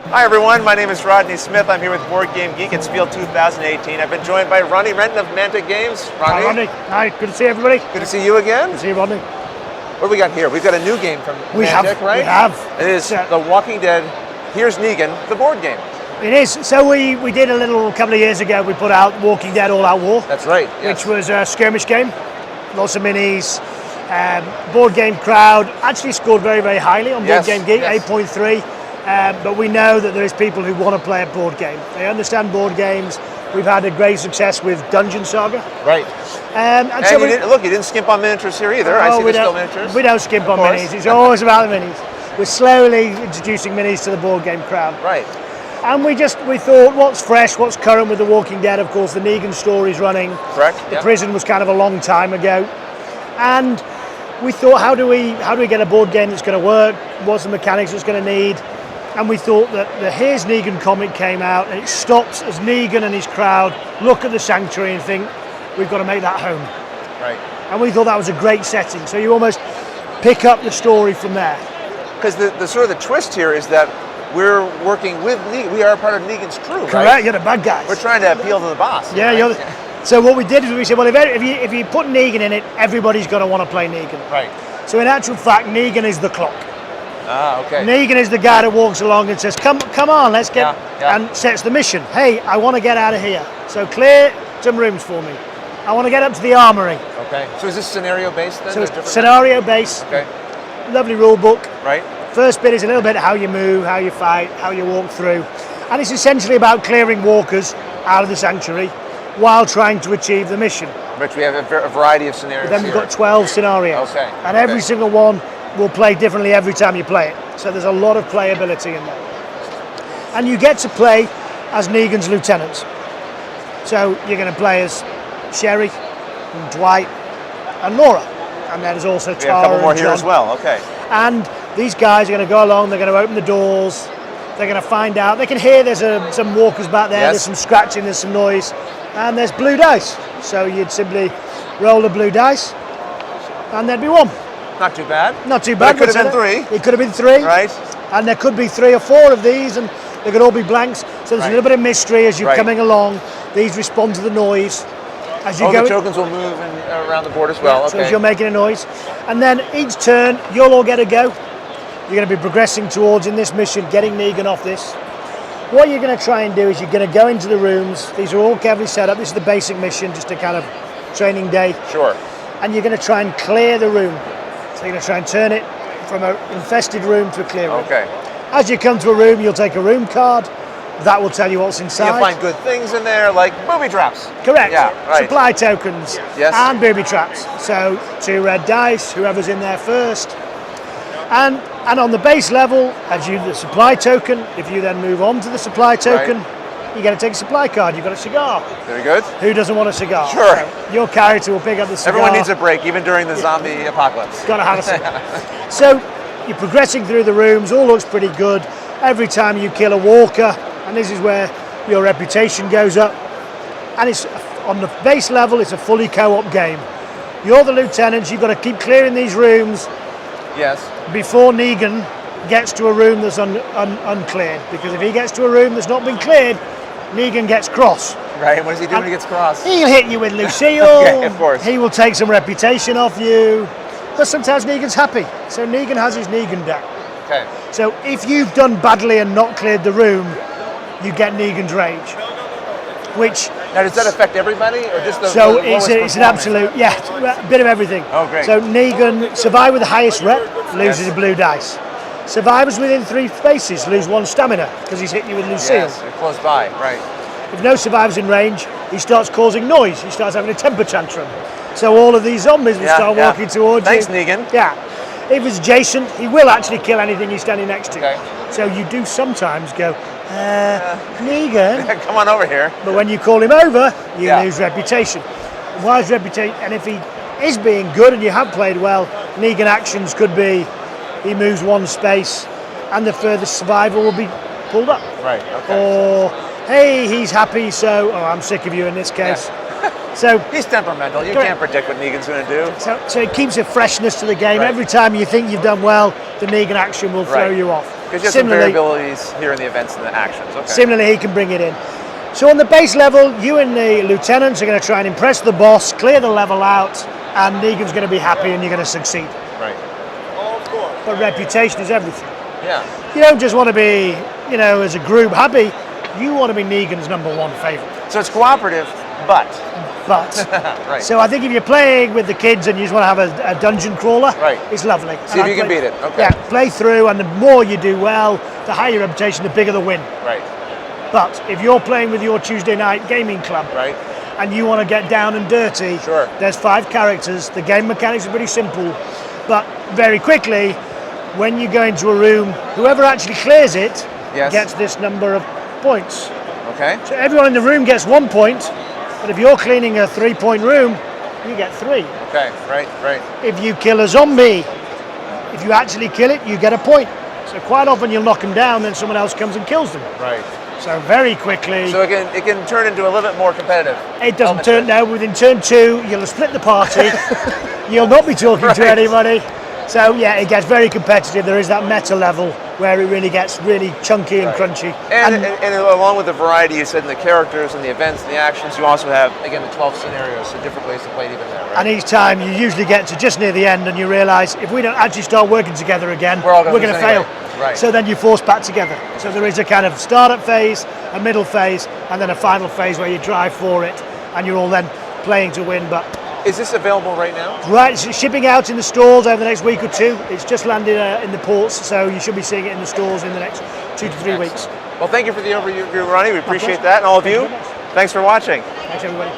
Hi everyone, my name is Rodney Smith. I'm here with Board Game Geek at SPIEL 2018. I've been joined by Ronnie Renton of Mantic Games. Ronnie. Hi Rodney. Hi, good to see everybody. Good to see you again. Good to see you, Rodney. What do we got here? We've got a new game from Mantic, right? We have. It is The Walking Dead, Here's Negan, the board game. It is. So we did a couple of years ago, we put out Walking Dead All Out War. That's right, yes. Which was a skirmish game. Lots of minis. Board game crowd actually scored very, very highly on Board Game Geek, 8.3. But we know that there is people who want to play a board game. They understand board games. We've had a great success with Dungeon Saga. Right. And so you didn't skimp on miniatures here either. I see there's still miniatures. We don't skimp on minis. It's always about the minis. We're slowly introducing minis to the board game crowd. Right. And we thought, what's fresh, what's current with The Walking Dead? Of course, the Negan story's running. Correct. The prison was kind of a long time ago. And we thought, how do we get a board game that's going to work? What's the mechanics it's going to need? And we thought that the Here's Negan comic came out, and it stops as Negan and his crowd look at the sanctuary and think, we've got to make that home. Right. And we thought that was a great setting. So you almost pick up the story from there. Because the sort of the twist here is that we're working with Negan. We are part of Negan's crew, right? Correct, you're the bad guys. We're trying to appeal to the boss. Yeah, right? So what we did is we said, well, if you put Negan in it, everybody's going to want to play Negan. Right. So in actual fact, Negan is the clock. Ah, okay. Negan is the guy that walks along and says, come on, let's get, and sets the mission. Hey, I want to get out of here. So clear some rooms for me. I want to get up to the armory. Okay. So is this scenario based then? So it's scenario based. Okay. Lovely rule book. Right. First bit is a little bit how you move, how you fight, how you walk through. And it's essentially about clearing walkers out of the sanctuary while trying to achieve the mission. Which we have a variety of scenarios. But then we've got 12 scenarios. Okay. And every single one will play differently every time you play it. So there's a lot of playability in there. And you get to play as Negan's lieutenants. So you're going to play as Sherry, and Dwight, and Laura. And then there's also Tara. We have a couple more here John. as well, okay. And these guys are going to go along, they're going to open the doors, they're going to find out, they can hear there's some walkers back there, there's some scratching, there's some noise, and there's blue dice. So you'd simply roll the blue dice, and there'd be one. Not too bad. Not too bad. But it could have been 3. It could have been 3. Right. And there could be 3 or 4 of these, and they could all be blanks. So there's a little bit of mystery as you're coming along. These respond to the noise. As you go, the tokens will move around the board as well. So as you're making a noise. And then each turn, you'll all get a go. You're going to be progressing towards, in this mission, getting Negan off this. What you're going to try and do is you're going to go into the rooms. These are all carefully set up. This is the basic mission, just a kind of training day. Sure. And you're going to try and clear the room. So you're going to try and turn it from an infested room to a clear room. Okay. As you come to a room, you'll take a room card. That will tell you what's inside. You'll find good things in there, like booby traps. Correct. Yeah, right. Supply tokens. Yes. And booby traps. So 2 red dice, whoever's in there first. And on the base level, as you the supply token, if you then move on to the supply token, you're going to take a supply card. You've got a cigar. Very good. Who doesn't want a cigar? Sure. So your character will pick up the cigar. Everyone needs a break, even during the zombie apocalypse. Got to have a cigar. So you're progressing through the rooms. All looks pretty good. Every time you kill a walker, and this is where your reputation goes up. And it's on the base level, it's a fully co-op game. You're the lieutenants. You've got to keep clearing these rooms. Yes. Before Negan gets to a room that's uncleared, because if he gets to a room that's not been cleared, Negan gets cross. Right, what does he do when he gets cross? He'll hit you with Lucille. Okay, of course. He will take some reputation off you. But sometimes Negan's happy. So Negan has his Negan deck. Okay. So if you've done badly and not cleared the room, you get Negan's rage. Which now does that affect everybody or just the so it's an absolute a bit of everything. Oh great. So Negan, survivor with the highest rep loses a blue dice. Survivors within 3 spaces lose 1 stamina because he's hit you with Lucille. Yes, they're close by, right. If no survivors in range, he starts causing noise. He starts having a temper tantrum. So all of these zombies will start walking towards you. Thanks, Negan. Negan. Yeah. If it's adjacent, he will actually kill anything you're standing next to. Okay. So you do sometimes go, Negan. Come on over here. But when you call him over, you lose reputation. Why is reputation? And if he is being good and you have played well, Negan actions could be he moves 1 space and the furthest survivor will be pulled up. Right, okay. Or, hey, he's happy, so, I'm sick of you in this case. Yeah. So he's temperamental. You can't predict what Negan's going to do. So it keeps a freshness to the game. Right. Every time you think you've done well, the Negan action will throw Right. you off. Because you have some variabilities here in the events and the actions. Okay. Similarly, he can bring it in. So on the base level, you and the lieutenants are going to try and impress the boss, clear the level out, and Negan's going to be happy and you're going to succeed. Right. But reputation is everything. Yeah. You don't just want to be, as a group happy, you want to be Negan's #1 favourite. So it's cooperative, but. Right. So I think if you're playing with the kids and you just want to have a dungeon crawler, Right. it's lovely. See if you can beat it. Okay. Yeah, play through, and the more you do well, the higher your reputation, the bigger the win. Right. But if you're playing with your Tuesday night gaming club, Right. and you want to get down and dirty, Sure. there's 5 characters. The game mechanics are pretty simple, but very quickly, when you go into a room, whoever actually clears it Yes. gets this number of points. Okay. So everyone in the room gets 1 point, but if you're cleaning a 3-point room, you get 3. Okay. Right. Right. If you kill a zombie, if you actually kill it, you get a point. So quite often you'll knock them down, then someone else comes and kills them. Right. So very quickly, So it can turn into a little bit more competitive. it doesn't element turn to it. now. Within turn 2, you'll split the party. You'll not be talking to Right. anybody. So yeah, it gets very competitive. There is that meta level where it really gets really chunky and crunchy. And along with the variety you said in the characters and the events and the actions, you also have, again, the 12 scenarios, so different ways to play it even there, right? And each time you usually get to just near the end and you realise if we don't actually start working together again, We're all gonna going to lose fail. anyway. Right. So then you force back together. So there is a kind of startup phase, a middle phase, and then a final phase where you drive for it and you're all then playing to win. But Is this available right now? right, it's shipping out in the stores over the next week or 2. It's just landed in the ports, so you should be seeing it in the stores in the next 2 to 3 weeks. Well, thank you for the overview, Ronnie. We appreciate pleasure. that. And all of Thank you you, very much. thanks for watching. Thanks, everybody.